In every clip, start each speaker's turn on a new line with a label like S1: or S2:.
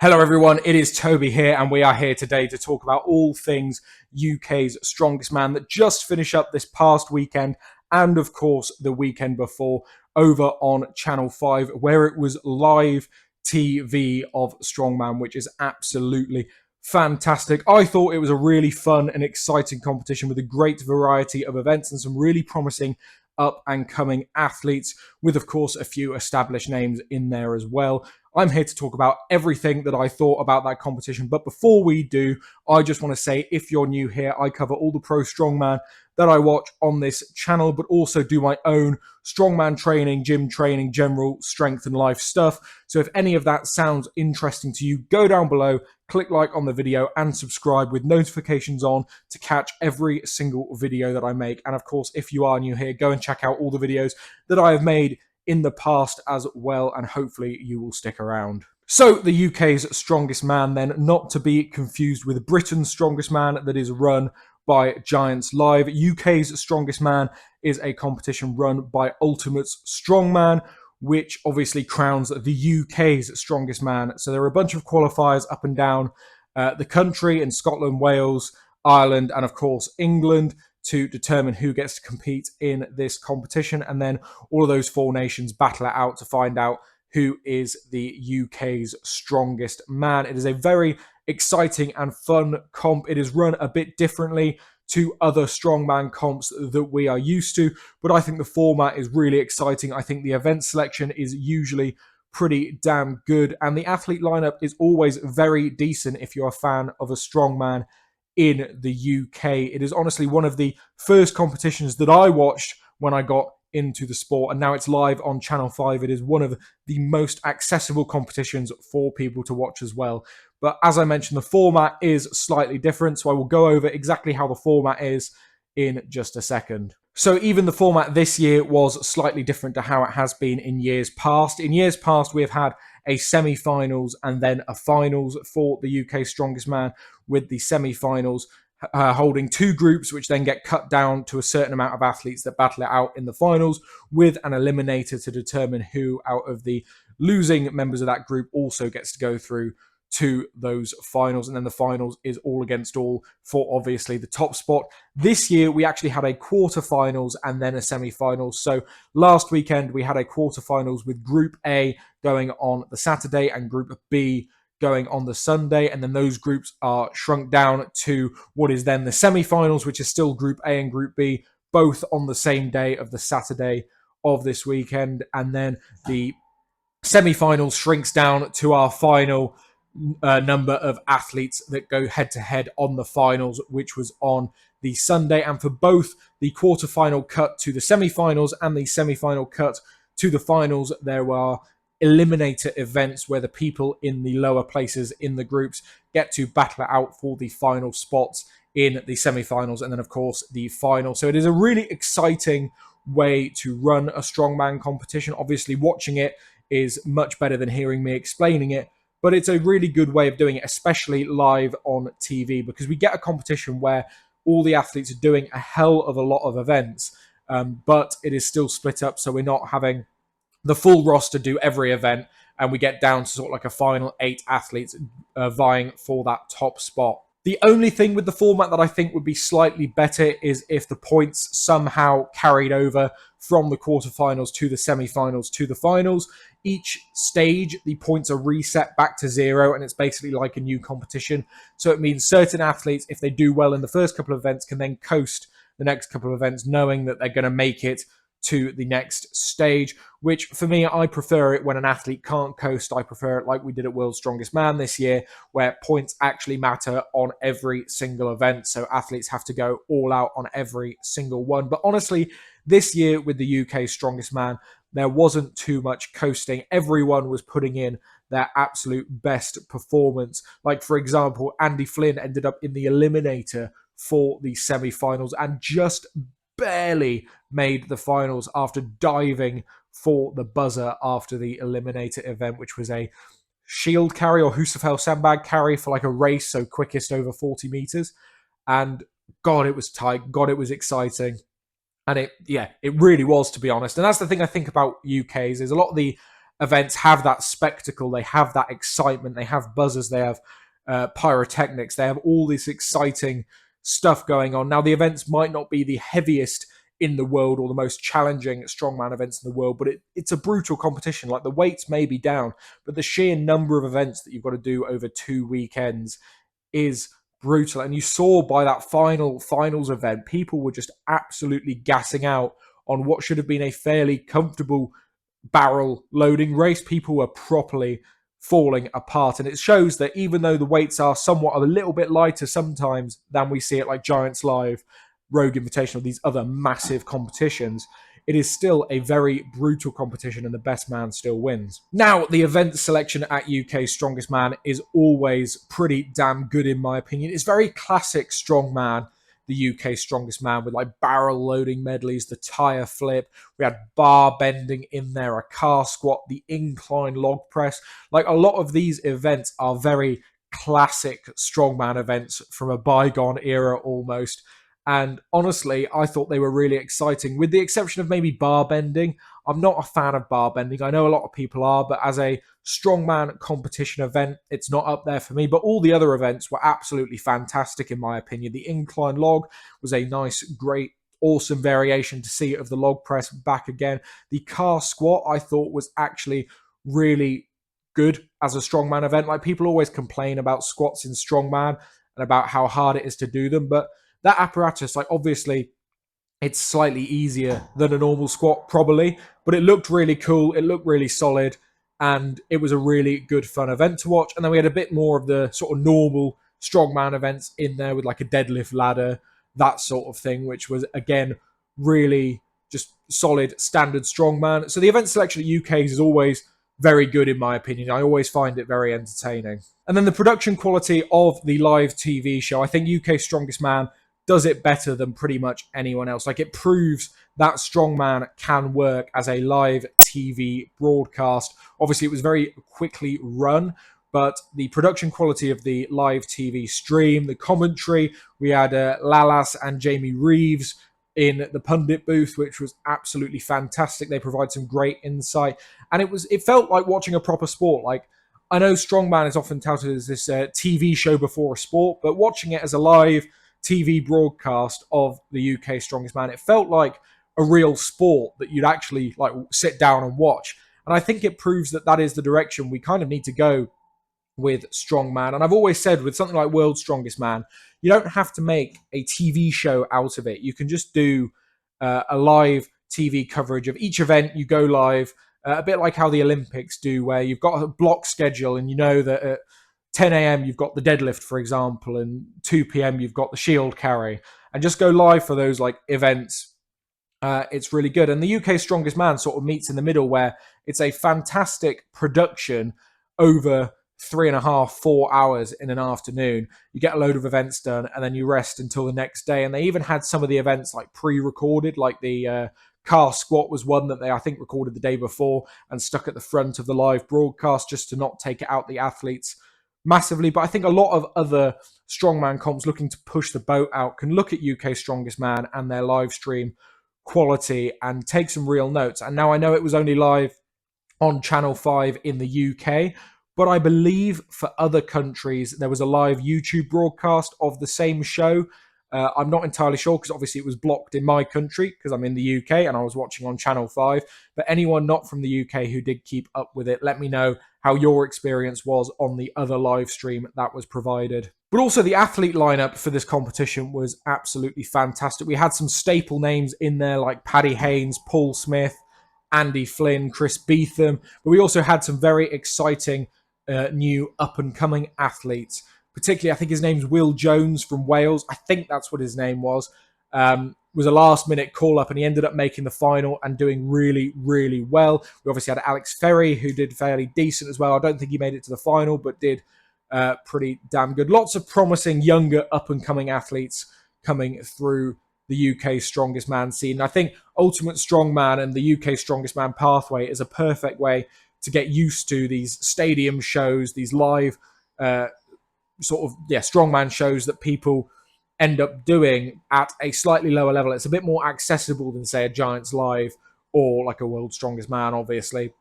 S1: Hello everyone, it is Toby here and we are here today to talk about all things UK's Strongest Man that just finished up this past weekend and of course the weekend before over on Channel 5 where it was live TV of Strongman, which is absolutely fantastic. I thought it was a really fun and exciting competition with a great variety of events and some really promising up and coming athletes with of course a few established names in there as well. I'm here to talk about everything that I thought about that competition. But before we do, I just want to say, if you're new here, I cover all the pro strongman that I watch on this channel, but also do my own strongman training, gym training, general strength and life stuff. So if any of that sounds interesting to you, go down below, click like on the video and subscribe with notifications on to catch every single video that I make. And of course, if you are new here, go and check out all the videos that I have made in the past as well, and hopefully you will stick around. So the UK's Strongest Man then, not to be confused with Britain's Strongest Man that is run by Giants Live. UK's Strongest Man is a competition run by Ultimate's Strongman, which obviously crowns the UK's Strongest Man. So there are a bunch of qualifiers up and down the country in Scotland, Wales, Ireland, and of course England, to determine who gets to compete in this competition. And then all of those four nations battle it out to find out who is the UK's Strongest Man. It is a very exciting and fun comp. It is run a bit differently to other strongman comps that we are used to, but I think the format is really exciting. I think the event selection is usually pretty damn good, and the athlete lineup is always very decent if you're a fan of a strongman in the UK. It is honestly one of the first competitions that I watched when I got into the sport, and now it's live on Channel 5. It is one of the most accessible competitions for people to watch as well. But as I mentioned, the format is slightly different, so I will go over exactly how the format is in just a second. So even the format this year was slightly different to how it has been in years past. In years past, we have had a semi-finals and then a finals for the UK Strongest Man, with the semi-finals holding two groups, which then get cut down to a certain amount of athletes that battle it out in the finals, with an eliminator to determine who out of the losing members of that group also gets to go through to those finals. And then the finals is all against all for obviously the top spot. This year we actually had a quarterfinals and then a semi-finals. So last weekend we had a quarterfinals with Group A going on the Saturday and Group B going on the Sunday, and then those groups are shrunk down to what is then the semi-finals, which is still Group A and Group B, both on the same day of the Saturday of this weekend. And then the semi-finals shrinks down to our final number of athletes that go head-to-head on the finals, which was on the Sunday. And for both the quarter-final cut to the semi-finals and the semi-final cut to the finals, there are eliminator events where the people in the lower places in the groups get to battle it out for the final spots in the semi-finals and then of course the final. So it is a really exciting way to run a strongman competition. Obviously watching it is much better than hearing me explaining it, but it's a really good way of doing it, especially live on TV, because we get a competition where all the athletes are doing a hell of a lot of events, but it is still split up, so we're not having the full roster do every event, and we get down to sort of like a final 8 athletes vying for that top spot. The only thing with the format that I think would be slightly better is if the points somehow carried over from the quarterfinals to the semi-finals to the finals. Each stage, the points are reset back to 0, and it's basically like a new competition. So it means certain athletes, if they do well in the first couple of events, can then coast the next couple of events knowing that they're going to make it to the next stage, which for me, I prefer it when an athlete can't coast. I prefer it like we did at World's Strongest Man this year, where points actually matter on every single event. So athletes have to go all out on every single one. But honestly, this year with the UK Strongest Man, there wasn't too much coasting. Everyone was putting in their absolute best performance. Like, for example, Andy Flynn ended up in the eliminator for the semi-finals and just barely made the finals after diving for the buzzer after the eliminator event, which was a shield carry or Husafel sandbag carry for like a race, so quickest over 40 meters. And God, it was tight. God, it was exciting. And it really was, to be honest. And that's the thing I think about UKs is a lot of the events have that spectacle, they have that excitement, they have buzzers, they have pyrotechnics, they have all this exciting stuff going on. Now, the events might not be the heaviest in the world or the most challenging strongman events in the world, but it's a brutal competition. Like, the weights may be down, but the sheer number of events that you've got to do over 2 weekends is brutal. And you saw by that finals event, people were just absolutely gassing out on what should have been a fairly comfortable barrel loading race. People were properly falling apart. And it shows that even though the weights are somewhat a little bit lighter sometimes than we see it like Giants Live, Rogue Invitational, these other massive competitions, it is still a very brutal competition and the best man still wins. Now, the event selection at UK Strongest Man is always pretty damn good in my opinion. It's very classic strongman, the UK Strongest Man, with like barrel loading medleys, the tire flip. We had bar bending in there, a car squat, the incline log press. Like, a lot of these events are very classic strongman events from a bygone era almost. And honestly, I thought they were really exciting, with the exception of maybe bar bending. I'm not a fan of bar bending. I know a lot of people are, but as a strongman competition event, it's not up there for me. But all the other events were absolutely fantastic, in my opinion. The incline log was a nice, great, awesome variation to see of the log press back again. The car squat, I thought, was actually really good as a strongman event. Like, people always complain about squats in strongman and about how hard it is to do them, but that apparatus, like, obviously it's slightly easier than a normal squat probably, but it looked really cool, it looked really solid, and it was a really good fun event to watch. And then we had a bit more of the sort of normal strongman events in there, with like a deadlift ladder, that sort of thing, which was again really just solid standard strongman. So the event selection at UK's is always very good in my opinion. I always find it very entertaining. And then the production quality of the live TV show, I think UK Strongest Man does it better than pretty much anyone else. Like, it proves that strongman can work as a live TV broadcast. Obviously, it was very quickly run, but the production quality of the live TV stream, the commentary, we had Lalas and Jamie Reeves in the pundit booth, which was absolutely fantastic. They provide some great insight, and it felt like watching a proper sport. Like, I know strongman is often touted as this TV show before a sport, but watching it as a live TV broadcast of the UK Strongest Man, it felt like a real sport that you'd actually like sit down and watch. And I think it proves that that is the direction we kind of need to go with strongman. And I've always said, with something like World's Strongest Man, you don't have to make a TV show out of it. You can just do a live TV coverage of each event. You go live, a bit like how the Olympics do, where you've got a block schedule and you know that at 10 a.m. you've got the deadlift, for example, and 2 p.m. you've got the shield carry, and just go live for those like events. It's really good. And the UK Strongest Man sort of meets in the middle, where it's a fantastic production over 3.5, 4 hours in an afternoon. You get a load of events done and then you rest until the next day. And they even had some of the events like pre-recorded, like the car squat was one that they, I think, recorded the day before and stuck at the front of the live broadcast just to not take it out the athletes massively. But I think a lot of other strongman comps looking to push the boat out can look at UK Strongest Man and their live stream quality and take some real notes. And now I know it was only live on Channel 5 in the UK, but I believe for other countries there was a live YouTube broadcast of the same show. I'm not entirely sure, because obviously it was blocked in my country because I'm in the UK and I was watching on Channel 5. But anyone not from the UK who did keep up with it, let me know how your experience was on the other live stream that was provided. But also, the athlete lineup for this competition was absolutely fantastic. We had some staple names in there like Paddy Haynes, Paul Smith, Andy Flynn, Chris Beetham. But we also had some very exciting new up-and-coming athletes. Particularly, I think his name's Will Jones from Wales. I think that's what his name was. Was a last-minute call-up, and he ended up making the final and doing really, really well. We obviously had Alex Ferry, who did fairly decent as well. I don't think he made it to the final, but did pretty damn good. Lots of promising, younger, up-and-coming athletes coming through the UK Strongest Man scene. I think Ultimate Strongman and the UK Strongest Man pathway is a perfect way to get used to these stadium shows, these live strongman shows that people end up doing at a slightly lower level. It's a bit more accessible than, say, a Giants Live or like a World's Strongest Man, obviously.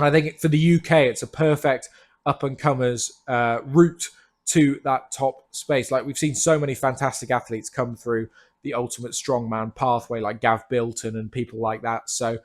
S1: And I think for the UK, it's a perfect up and comers route to that top space. Like we've seen so many fantastic athletes come through the ultimate strongman pathway, like Gav Bilton and people like that. So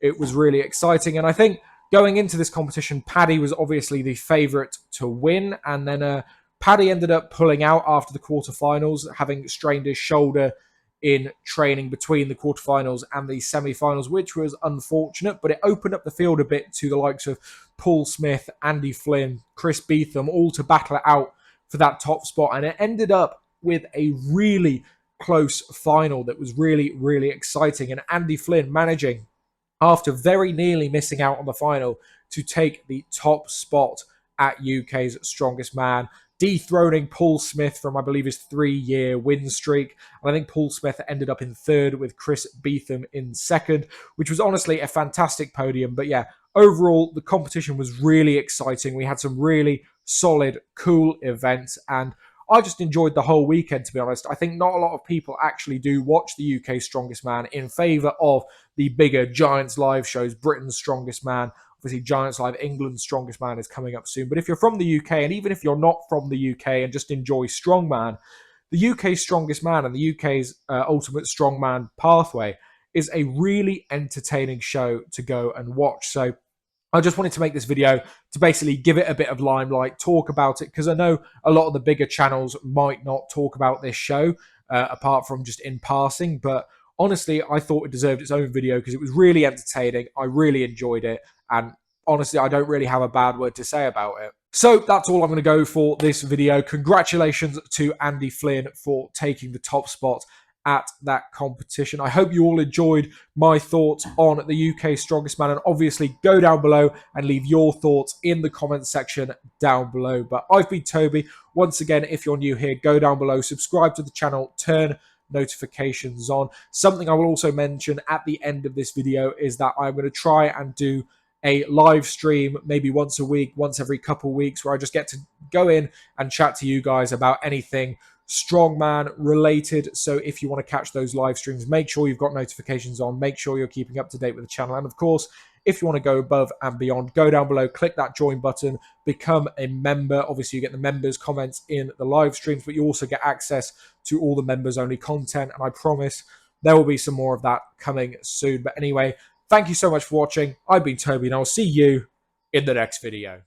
S1: it was really exciting. And I think going into this competition, Paddy was obviously the favourite to win. And then Paddy ended up pulling out after the quarterfinals, having strained his shoulder in training between the quarterfinals and the semi-finals, which was unfortunate, but it opened up the field a bit to the likes of Paul Smith, Andy Flynn, Chris Beetham, all to battle it out for that top spot. And it ended up with a really close final that was really, really exciting. And Andy Flynn managing, after very nearly missing out on the final, to take the top spot at UK's Strongest Man, dethroning Paul Smith from, I believe, his 3-year win streak. And I think Paul Smith ended up in third with Chris Beetham in second, which was honestly a fantastic podium. But yeah, overall, the competition was really exciting. We had some really solid, cool events, and I just enjoyed the whole weekend, to be honest. I think not a lot of people actually do watch the UK Strongest Man in favour of the bigger Giants Live shows, Britain's Strongest Man. Obviously, Giants Live England's Strongest Man is coming up soon. But if you're from the UK, and even if you're not from the UK and just enjoy Strongman, the UK's Strongest Man and the UK's Ultimate Strongman pathway is a really entertaining show to go and watch. So I just wanted to make this video to basically give it a bit of limelight, talk about it, because I know a lot of the bigger channels might not talk about this show, apart from just in passing. But honestly, I thought it deserved its own video because it was really entertaining. I really enjoyed it. And honestly, I don't really have a bad word to say about it. So that's all I'm going to go for this video. Congratulations to Andy Flynn for taking the top spot at that competition. I hope you all enjoyed my thoughts on the UK Strongest Man, and obviously go down below and leave your thoughts in the comments section down below. But I've been Toby. Once again, if you're new here, go down below, subscribe to the channel, turn notifications on. Something I will also mention at the end of this video is that I'm going to try and do a live stream maybe once a week, once every couple of weeks, where I just get to go in and chat to you guys about anything strongman related. So if you want to catch those live streams, make sure you've got notifications on, make sure you're keeping up to date with the channel. And of course, if you want to go above and beyond, go down below, click that join button, become a member. Obviously, you get the members' comments in the live streams, but you also get access to all the members only content. And I promise there will be some more of that coming soon. But anyway, thank you so much for watching. I've been Toby, and I'll see you in the next video.